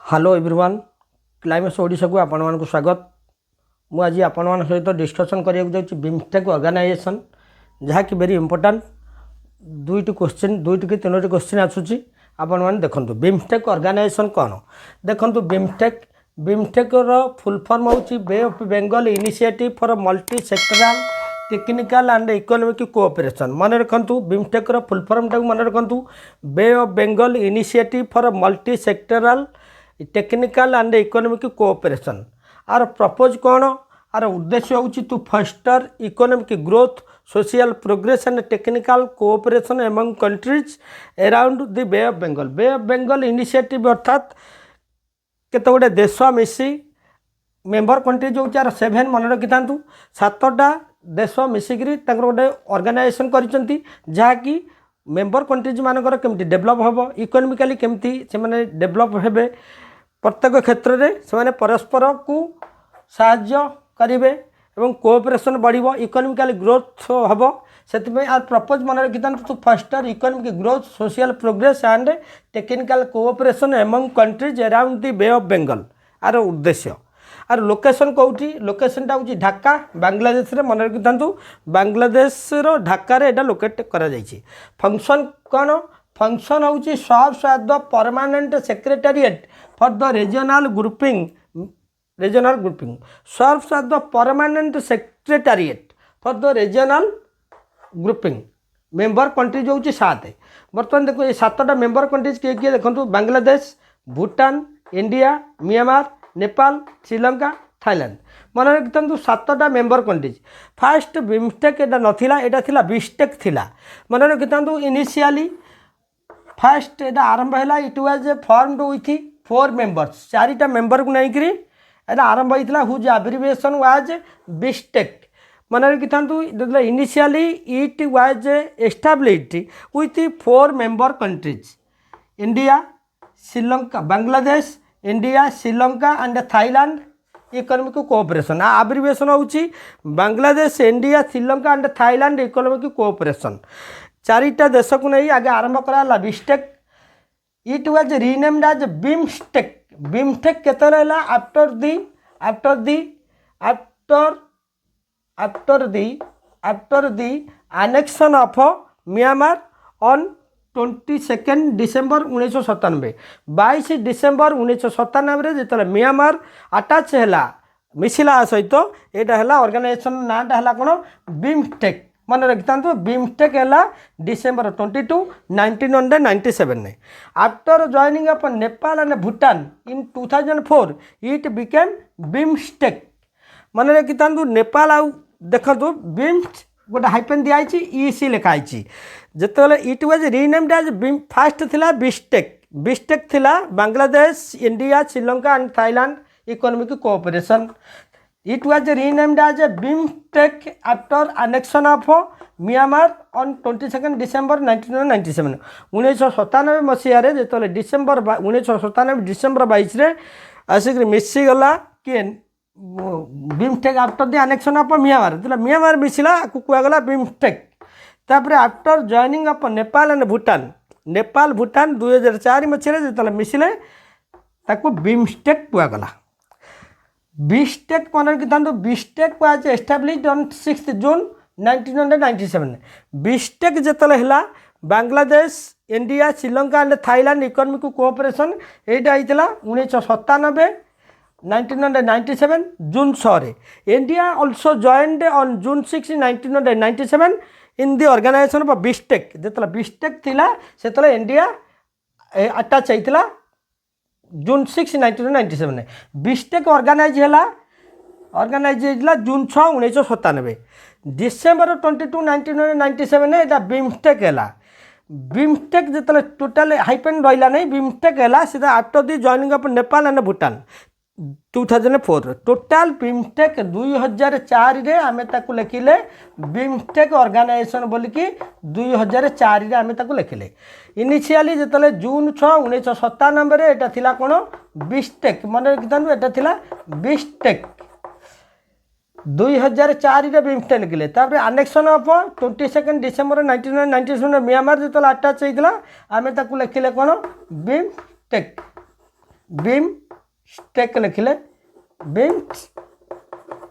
Hello everyone climax Odisha को आपण मानक स्वागत। मु आज आपण मान सहित डिस्कसन करिया जाउछि बिमस्टेक ऑर्गेनाइजेशन जहाँकि वेरी इंपोर्टेंट दुईटी कि तीनोटी क्वेश्चन आसुछि। आपण मान देखंतु बिमस्टेक ऑर्गेनाइजेशन कोन देखंतु बिमस्टेक रो फुल फॉर्म होछि bay of Bengal initiative for multi sectoral technical and economic cooperation. मन रखंतु बिमस्टेक रो फुल फॉर्म टाक मन रखंतु bay of Bengal initiative for multi sectoral technical and economic cooperation. आर प्रपोज कौन आर उद्देश्य होची to foster economic growth social progress and technical cooperation among countries around the bay of Bengal. Bay of Bengal initiative अर्थात केते गोटे देश मिसी मेंबर कंट्रीज होची आर 7 मन रखि थांतु 7टा देश मिसिकरी तांकर गोटे ऑर्गेनाइजेशन करिसंती जहाँकि मेंबर कंट्रीज मानकर केमती डेवलप हम इकोनॉमिकली केमती से माने डेवलप हेबे प्रत्येक क्षेत्र में से परस्पर को साहाय्य करेंगे और कोऑपरेशन बढ़िबो इकोनॉमिकल ग्रोथ हम से प्रपोज मन रखी to foster economic growth social progress and technical cooperation among countries around the bay of Bengal. आर उद्देश्य आर लोकेशन कौटी लोकेशनटा हूँ ढाका बांग्लादेश रे मन रखी बांग्लादेश ढाका रे एटा लोकेट करा जाइछि। फंक्शन कौन फंक्शन हूँ serves as the permanent secretariat for the regional grouping serves as the permanent secretariat for the regional grouping. Member countries हूँ 7। बर्तमान देखो ये 7टा मेंबर कंट्रीज किए किए देखो Bangladesh Bhutan India Myanmar Nepal Sri Lanka Thailand. मन रखता 7टा मेंबर कंट्रीज। फास्ट बिमस्टेक एटा नथिला एटा थिला बिस्टेक थिला। मन रखता इनिशियली फास्ट एटा आरंभ है it was formed with 4 members 4टा मेंबर को नहीं करी एटा आरंभ होता हुज एब्रिविएशन वाज बिस्टेक। मन रखता initially it was established with 4 member countries India Sri Lanka Bangladesh India Sri Lanka and Thailand economic cooperation. Abbreviation होची Bangladesh India Sri Lanka and Thailand economic cooperation. 4टा देश को नहीं आगे आरंभ करा BISTEC. It was renamed as BIMSTEC. BIMSTEC केतरे हला after the annexation of Myanmar on 22 December 1997 22 December 1997 जो म्यांमार अटैच है मिसिला सहित यहाँ है ऑर्गेनाइजेशन नाटा है कौन बिमस्टेक। मन रखि था बिमस्टेक है December 22 1997। After joining up Nepal and Bhutan in 2004 it became BIMSTEC. मन रखि था नेपाल आउ देखो बिम्स गोटे हाइपेन दिखाई ईसी लिखाई जिते it was renamed as first थिला बिस्टेक थिला Bangladesh India Sri Lanka and Thailand economic cooperation. It was renamed as BIMSTEC after annexation of Myanmar on 22 December 1997 1997 मसीह जो डिसेम्बर 1997 डिसेम्बर 22 आसिक मिसीगला किए BIMSTEC after the annexation of Myanmar जो म्यांमार मिसिला कहगला बिमस्टेक। तापर after joining up Nepal and Nepal Bhutan 2004 मसीह जो मिसिले ताकू बिमस्टेक कहगला। बिस्टेक मन रखी BISTEC was established on 6 June 1997। BISTEC जिते है Bangladesh India Sri Lanka and Thailand economic cooperation यहाँ होता 1997 June 6। India also joined on June 6 1997 in the organisation of BISTEC. जो बिस्टेक थिला से इंडिया अटैच होता जून 6 1997। बिस्टेक ऑर्गेनाइज जून 6 1997। डिसेम्बर 22 1997 यहाँ बिमस्टेक है। बिमस्टेक जो टोटाल हाइपेन रहा नहीं बिमस्टेक है सीधा after the joining of Nepal and Bhutan 2004। Total BIMSTEC 2004 रे आमे ताकू लिखिले बिमस्टेक ऑर्गेनाइजेशन बोलिकी 2004 रे आमे ताकू लिखिले। इनिशियली जो जून 6 1997 एटा थिला कोन बिस्टेक। मन रखिथानु एटा थिला बिस्टेक 2004 रे बिमस्टेक लिखिले। तापर एनेक्शन ऑफ 22 डिसेम्बर 1997 म्यांमार जो अटैच होता आमे ताकू लिखिले कोन बिमस्टेक। बीम स्टेक लिखिले बीम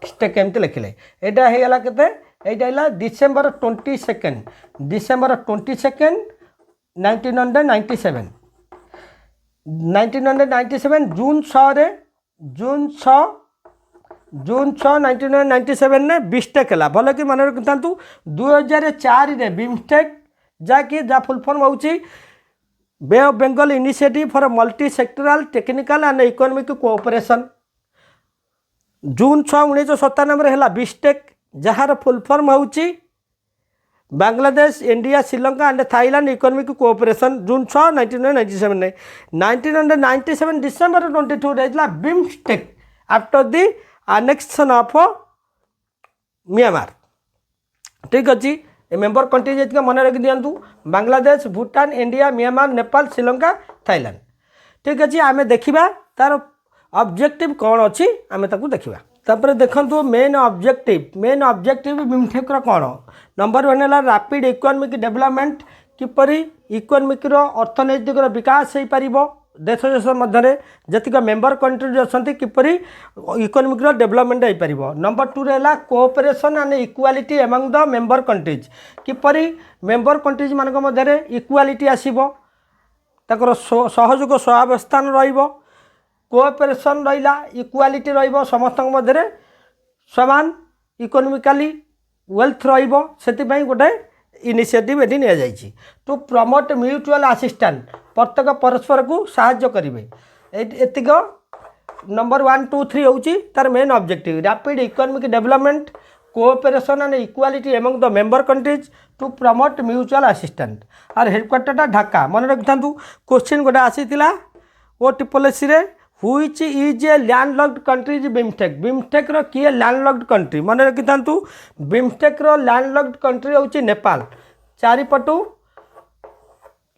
स्टेक एमती लिखिले एटा हो गला केते एटा हला डिसेंबर 22 डिसेंबर 22 1997 1997 जून 6 रे जून 6 1997 ने बिस्टेक है भल कि मन रखि था 2004 रे बिमस्टेक जहाँकि जहाँ फुल फॉर्म होची bay of Bengal initiative for multi sectoral technical and economic cooperation June 6 1997 है बिस्टेक जार फुल फॉर्म होची Bangladesh India Sri Lanka and Thailand economic cooperation June 6 1997 ने 1997 डिसेंबर 22 रहा BIMSTEC after the annexation of Myanmar ठीक अच्छी मेंबर कंट्री जी मन रखी दिंतु Bangladesh Bhutan India Myanmar Nepal Sri Lanka Thailand ठीक अच्छे आम देखा तार ऑब्जेक्टिव कौन अच्छी आम देखा तापर देखो मेन ऑब्जेक्टिव बिमस्टेक कौन नंबर 1 है रैपिड इकोनॉमिक डेवलपमेंट किपर इकोनॉमिक अर्थनैतिक विकास हो पार देश देश मध्य जतिक मेंबर कंट्री अच्छा किपर इकोनॉमिक डेवलपमेंट हो पार नंबर 2 रहा cooperation and equality among the member countries keeper member countries मान मध्य इक्वालिटी आसब ताकर सहयोग सहावस्थान कोऑपरेशन रहा इक्वालिटी समस्त मध्य समान इकोनॉमिकली वेल्थ रही गोटे इनिशिएटिव एटी नि जाइए टू प्रमोट म्यूचुअल असिस्टेंट प्रत्येक परस्पर को साहाय्य करेंगे एतिक नंबर 1 2 3 होची तार main objective rapid economic development cooperation and equality among the member countries to promote mutual assistant आर हेडक्वार्टर ढाका मन रखि था क्वेश्चन गोटे आसीला ओ टिपोलेसी रे which is a landlocked countries BIMSTEC BIMSTEC रो किए लैंडलॉक्ड कंट्री मन रखि था बिमस्टेक रो लैंडलॉक्ड कंट्री होची नेपाल चारिपटू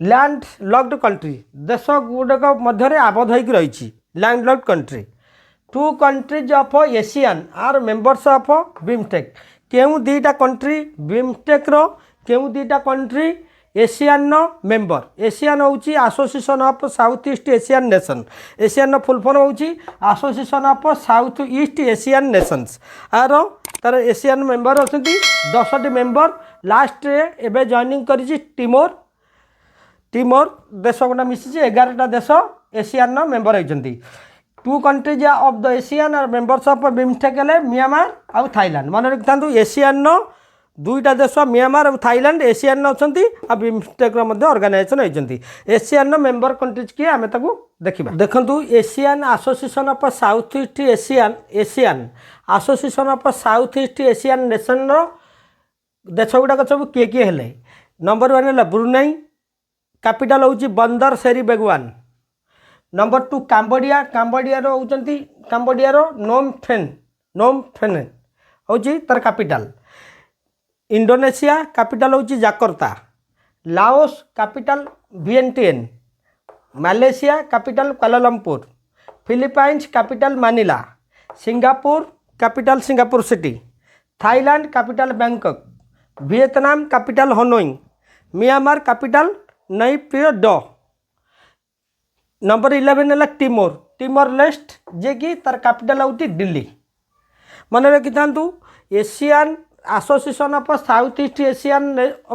लैंड लॉक्ड कंट्री देश गुड़ाक मध्य आबद्ध होकर रही land country 2 countries of ASEAN are members of BIMSTEC केउ दीटा कंट्री बिमस्टेक रो केउ दीटा country ASEAN no member ASEAN होची Association of South East Asian Nation ASEAN full form होची Association of South East Asian Nations आर तार ASEAN member अछंती 10टी मेंबर लास्ट एबे जॉइनिंग करिछि टिमोर देश गोटा मिसी 11टा देश एशियन मेंबर होती 2 countries of the ASEAN are members of BIMSTEC हेले म्यांमार आउ थाईलैंड मन रखि था एशियन 2टा देश म्यांमार और थाईलैंड एशियन अच्छा आ बिमस्टेक ऑर्गेनाइजेशन होती एशियन मेंबर कंट्रीज किए आम देखा देखु Asian association of South East Asian association of South East Asian nation देश गुड़ाक सब किए किए हेले नंबर 1 है ब्रुनेई कैपिटल होची Bandar Seri Begawan number 2 Cambodia Cambodia Phnom Penh होची तार कैपिटल इंडोनेशिया कैपिटल होची Jakarta Laos capital Vientiane Malaysia capital Kuala Lumpur Philippines capital Manila Singapore capital Singapore city Thailand capital Bangkok Vietnam capital Hanoi Myanmar capital Naypyidaw number 11 है टिमोर लेस्ट जे कि तार capital होती दिल्ली मन रखि था Asian association of South East Asian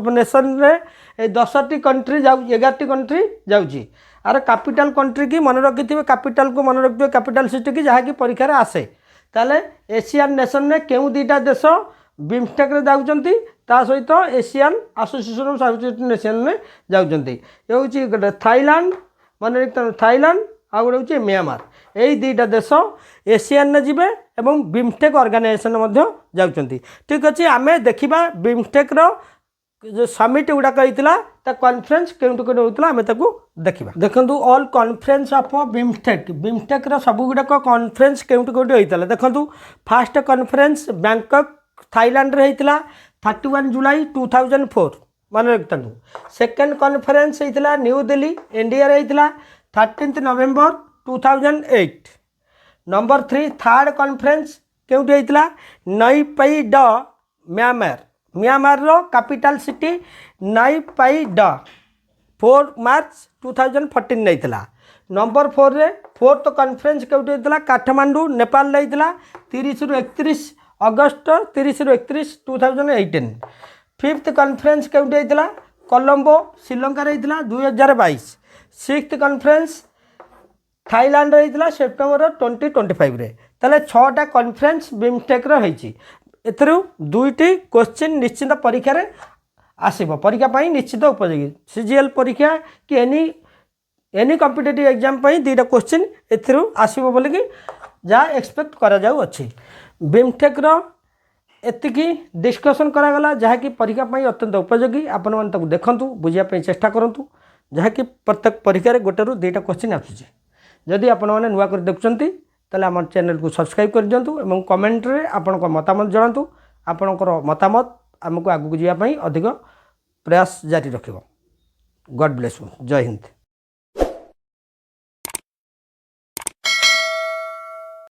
nation रे 10टी country 11टी country जाऊँगी are capital country की मन रखि थे कैपिटल को मन रखिए कैपिटल सिटी की जहाँकि परीक्षा आसे ताले एशियन नेशन में केउ 2टा देश बिमस्टेक रे जाउचंती ता सहित Asian association of South east nation में जाउचंती ये होची गोटे थाईलैंड मन रखि थाईलैंड आ गोटे हूँ म्यांमार यही 2टा देश एशियन ने जीवे एवं बिमस्टेक ऑर्गेनाइजेशन जाउचंती ठीक अच्छे आम देखा बिमस्टेक जो समिट गुड़ाक होता कॉन्फ्रेंस केउंटु केउंटु होता आम देखा देखो ऑल कॉन्फ्रेंस ऑफ बिमस्टेक सब गुड़ाक कॉन्फ्रेंस केउंटु केउंटु होता देखो फास्ट कॉन्फ्रेंस बैंकॉक थाईलैंड रे होता 31 जुलाई 2004 मन रखता सेकेंड कॉन्फ्रेंस होता न्यू दिल्ली इंडिया रे होता 13 नवेम्बर 2008 नंबर 3 थर्ड कॉन्फ्रेंस केउंटि होता नईपियोडो म्यांमार रो कैपिटल सिटी नईपियोडो 4 मार्च 2014 होता नंबर 4 रे फोर्थ कॉन्फ्रेंस केउटी होइतला काठमांडू नेपाल होइतला 30 रु 31 अगस्त 30 रु 31 2018। फिफ्थ कॉन्फ्रेंस केउटी होइतला कोलंबो श्रीलंका रे होइतला 2022। सिक्स्थ कॉन्फ्रेंस थाईलैंड रे होइतला सेप्टेम्बर 2025 रे। ताले 6टा कॉन्फ्रेंस बिमस्टेक रो होइची। एथरु दुईटी क्वेश्चन निश्चित परीक्षा रे आसीबो, परीक्षा पाई निश्चित उपयोगी। सीजीएल परीक्षा कि एनी कॉम्पिटिटिव एग्जाम पाई दुईटा क्वेश्चन एथरु आसीबो बोली कि जा एक्सपेक्ट करा जाउ अछि। बिमटेक रो एतिकी डिस्कशन करा गला जहा कि परीक्षा पाई अत्यंत उपयोगी। आपण मन ताकू देखंतु, बुझिया पाई चेष्टा करंतु, जहा कि प्रत्येक परीक्षा रे गोटे रु दुईटा क्वेश्चन आछी। जदि आपण माने नुवा कर देखुचंती ताले हमर चैनल को सब्सक्राइब कर दियंतु एवं कमेंट रे आपण को मतामत जणांतु। आपणकर मतामत आमको आगु जिया पाई अधिक प्रयास जारी रखिबो। God bless you. जय हिंद।